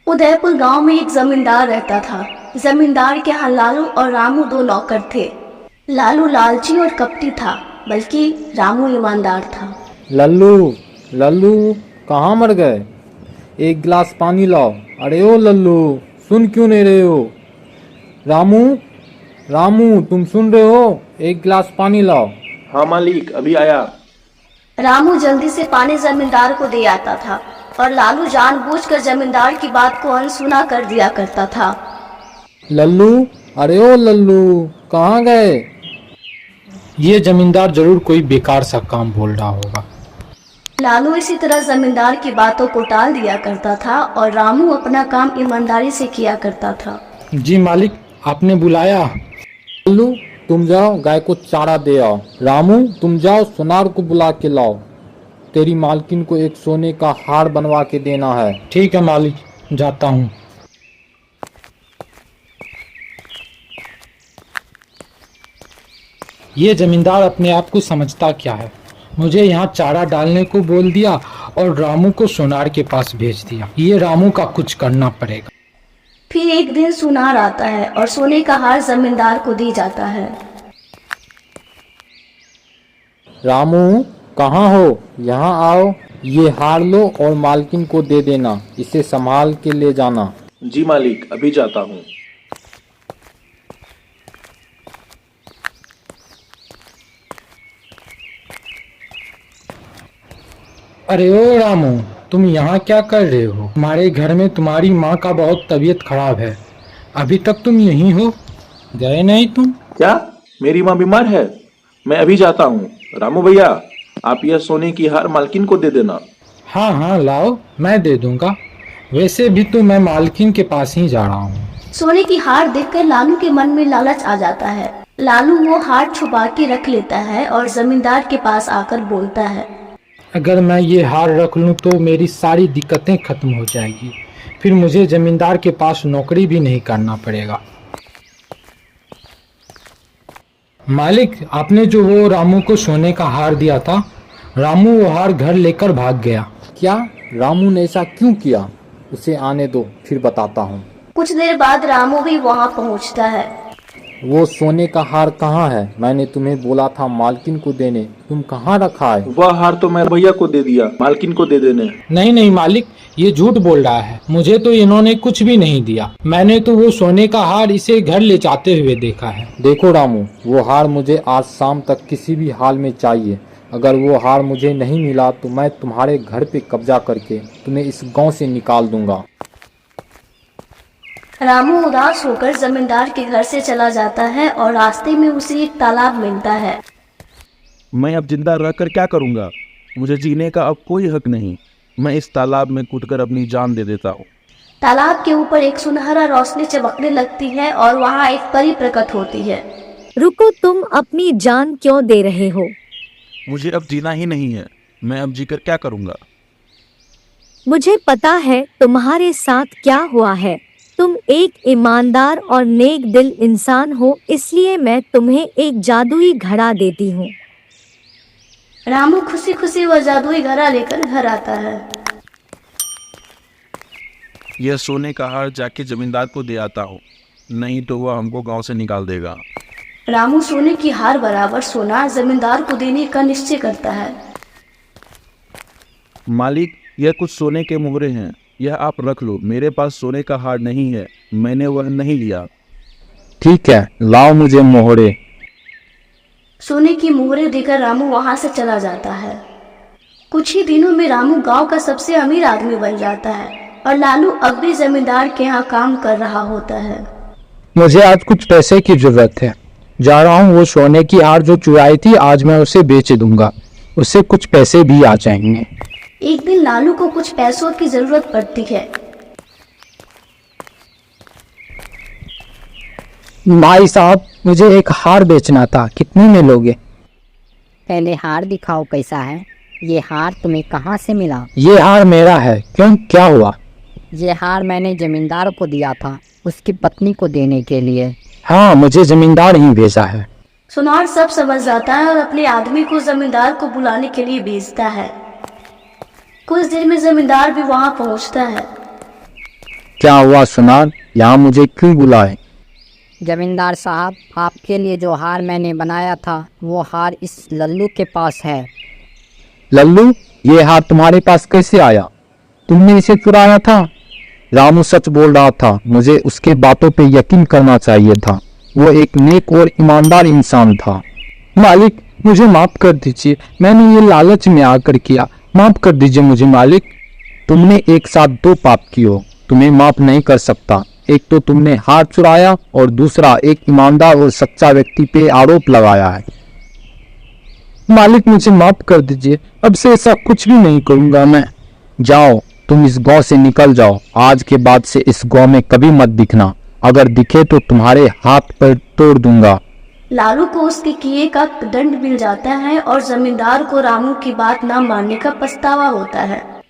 उदयपुर गांव में एक जमींदार रहता था। जमींदार के यहाँ लालू और रामू दो नौकर थे। लालू लालची और कपटी था, बल्कि रामू ईमानदार था। लल्लू, लल्लू, कहाँ मर गए? एक गिलास पानी लाओ। अरे ओ लल्लू, सुन क्यों नहीं रहे हो? रामू, रामू, तुम सुन रहे हो? एक गिलास पानी लाओ। हाँ मालिक, अभी आया। रामू जल्दी से पानी जमींदार को दे आता था और लालू जानबूझकर जमींदार की बात को अनसुना कर दिया करता था। लल्लू, अरे ओ लल्लू, कहाँ गए? ये जमींदार जरूर कोई बेकार सा काम बोल रहा होगा। लालू इसी तरह जमींदार की बातों को टाल दिया करता था और रामू अपना काम ईमानदारी से किया करता था। जी मालिक, आपने बुलाया? लल्लू, तुम जाओ गाय को चारा दे आओ। रामू, तुम जाओ सुनार को बुला के लाओ। तेरी मालकिन को एक सोने का हार बनवा के देना है। ठीक है मालिक, जाता हूँ। ये जमींदार अपने आप को समझता क्या है? मुझे यहाँ चारा डालने को बोल दिया और रामू को सोनार के पास भेज दिया। ये रामू का कुछ करना पड़ेगा। फिर एक दिन सुनार आता है और सोने का हार जमींदार को दी जाता है। रामू, कहाँ हो? यहाँ आओ। ये हार लो और मालकिन को दे देना। इसे संभाल के ले जाना। जी मालिक, अभी जाता हूँ। अरे ओ रामू, तुम यहाँ क्या कर रहे हो? हमारे घर में तुम्हारी माँ का बहुत तबीयत खराब है। अभी तक तुम यहीं हो, गए नहीं तुम? क्या मेरी माँ बीमार है? मैं अभी जाता हूँ। रामू भैया, आप यह सोने की हार मालकिन को दे देना। हाँ हाँ, लाओ, मैं दे दूंगा। वैसे भी तो मैं मालकिन के पास ही जा रहा हूँ। सोने की हार देखकर लालू के मन में लालच आ जाता है। लालू वो हार छुपा के रख लेता है और जमींदार के पास आकर बोलता है, अगर मैं ये हार रख लूँ तो मेरी सारी दिक्कतें खत्म हो जाएगी। फिर मुझे जमींदार के पास नौकरी भी नहीं करना पड़ेगा। मालिक, आपने जो वो रामू को सोने का हार दिया था, रामू वो हार घर लेकर भाग गया। क्या? रामू ने ऐसा क्यों किया? उसे आने दो, फिर बताता हूँ। कुछ देर बाद रामू भी वहाँ पहुँचता है। वो सोने का हार कहाँ है? मैंने तुम्हें बोला था मालकिन को देने। तुम कहाँ रखा है? वह हार तो मैं भैया को दे दिया, मालकिन को दे देने। नहीं नहीं मालिक, ये झूठ बोल रहा है। मुझे तो इन्होंने कुछ भी नहीं दिया। मैंने तो वो सोने का हार इसे घर ले जाते हुए देखा है। देखो रामू, वो हार मुझे आज शाम तक किसी भी हाल में चाहिए। अगर वो हार मुझे नहीं मिला तो मैं तुम्हारे घर पे कब्जा करके तुम्हें इस गांव से निकाल दूंगा। रामू उदास होकर जमींदार के घर से चला जाता है और रास्ते में उसे एक तालाब मिलता है। मैं अब जिंदा रहकर क्या करूंगा? मुझे जीने का अब कोई हक नहीं। मैं इस तालाब में कूदकर अपनी जान दे देता हूँ। तालाब के ऊपर एक सुनहरा रोशनी चमकने लगती है और वहाँ एक परी प्रकट होती है। रुको, तुम अपनी जान क्यों दे रहे हो? मुझे अब जीना ही नहीं है। मैं अब जीकर क्या करूंगा? मुझे पता है तुम्हारे साथ क्या हुआ है। तुम एक ईमानदार और नेक दिल इंसान हो, इसलिए मैं तुम्हें एक जादुई घड़ा देती हूँ। रामू खुशी खुशी वह जादुई घड़ा लेकर घर आता है। यह सोने का हार जाके जमींदार को दे आता हूँ, नहीं तो वह हमको गांव से निकाल देगा। रामू सोने की हार बराबर सोना जमींदार को देने का निश्चय करता है। मालिक, यह कुछ सोने के मोहरे हैं, यह आप रख लो। मेरे पास सोने का हार नहीं है, मैंने वह नहीं लिया। ठीक है, लाओ मुझे मोहरे। सोने की मोहरे देकर रामू वहाँ से चला जाता है। कुछ ही दिनों में रामू गांव का सबसे अमीर आदमी बन जाता है और लालू अब भी जमींदार के यहाँ काम कर रहा होता है। मुझे आज कुछ पैसे की जरूरत है। जा रहा हूँ, वो सोने की हार जो चुराई थी आज मैं उसे बेच दूंगा। उससे कुछ पैसे भी आ जाएंगे। एक दिन लालू को कुछ पैसों की जरूरत पड़ती है। भाई साहब, मुझे एक हार बेचना था, कितने में लोगे? पहले हार दिखाओ कैसा है। ये हार तुम्हें कहाँ से मिला? ये हार मेरा है। क्यों, क्या हुआ? ये हार मैंने जमींदार को दिया था, उसकी पत्नी को देने के लिए। हाँ, मुझे जमींदार ही भेजा है। सुनार सब समझ जाता है और अपने आदमी को जमींदार को बुलाने के लिए भेजता है। कुछ देर में जमींदार भी वहां पहुंचता है। क्या हुआ सुनार, यहाँ मुझे क्यों बुलाए? जमींदार साहब, आपके लिए जो हार मैंने बनाया था वो हार इस लल्लू के पास है। लल्लू, ये हार तुम्हारे पास कैसे आया? तुमने इसे चुराया था? रामू सच बोल रहा था, मुझे उसके बातों पे यकीन करना चाहिए था। वो एक नेक और ईमानदार इंसान था। मालिक, मुझे माफ कर दीजिए, मैंने ये लालच में आकर किया, माफ कर दीजिए मुझे मालिक। तुमने एक साथ दो पाप किए, तुम्हें माफ नहीं कर सकता। एक तो तुमने हार चुराया और दूसरा एक ईमानदार और सच्चा व्यक्ति पे आरोप लगाया है। मालिक, मुझे माफ कर दीजिए, अब से ऐसा कुछ भी नहीं करूंगा मैं। जाओ, तुम इस गांव से निकल जाओ। आज के बाद से इस गांव में कभी मत दिखना। अगर दिखे तो तुम्हारे हाथ पैर तोड़ दूंगा। लालू को उसके किए का दंड मिल जाता है और जमींदार को रामू की बात न मानने का पछतावा होता है।